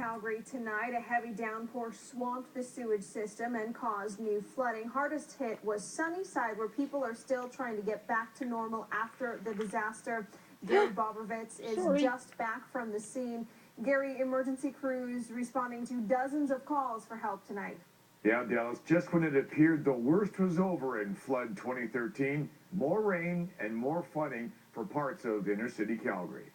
Calgary tonight. A heavy downpour swamped the sewage system and caused new flooding. Hardest hit was Sunnyside, where people are still trying to get back to normal after the disaster. Gary Bobrovitz is just back from the scene. Gary, emergency crews responding to dozens of calls for help tonight. Yeah, Dallas, just when it appeared the worst was over in flood 2013, more rain and more flooding for parts of inner city Calgary.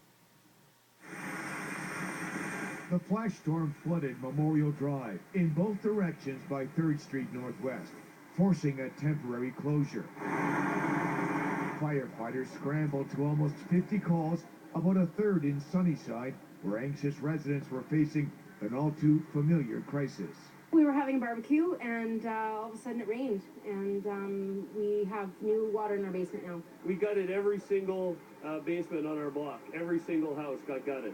The flash storm flooded Memorial Drive in both directions by 3rd Street Northwest, forcing a temporary closure. Firefighters scrambled to almost 50 calls, about a third in Sunnyside, where anxious residents were facing an all-too-familiar crisis. We were having a barbecue, and all of a sudden it rained, and we have new water in our basement now. We gutted every single basement on our block. Every single house got gutted.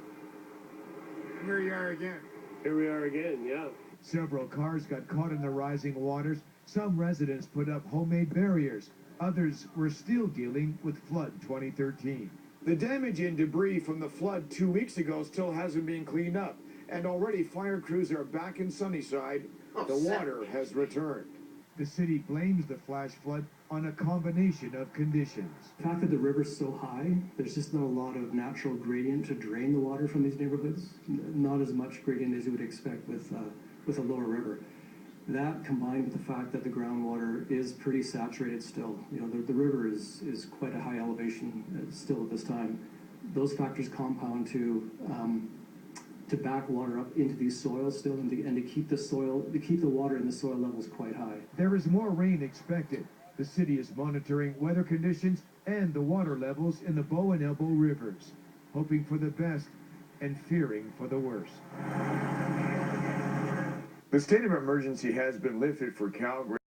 Here you are again. Here we are again, yeah. Several cars got caught in the rising waters. Some residents put up homemade barriers. Others were still dealing with flood 2013. The damage and debris from the flood 2 weeks ago still hasn't been cleaned up, and already fire crews are back in Sunnyside. The water has returned. The city blames the flash flood on a combination of conditions. The fact that the river's so high, there's just not a lot of natural gradient to drain the water from these neighborhoods. Not as much gradient as you would expect with a lower river. That combined with the fact that the groundwater is pretty saturated still. You know, the river is quite a high elevation still at this time. Those factors compound to back water up into these soils still and to keep the water in the soil levels quite high. There is more rain expected. The city is monitoring weather conditions and the water levels in the Bow and Elbow rivers, hoping for the best and fearing for the worst. The state of emergency has been lifted for Calgary.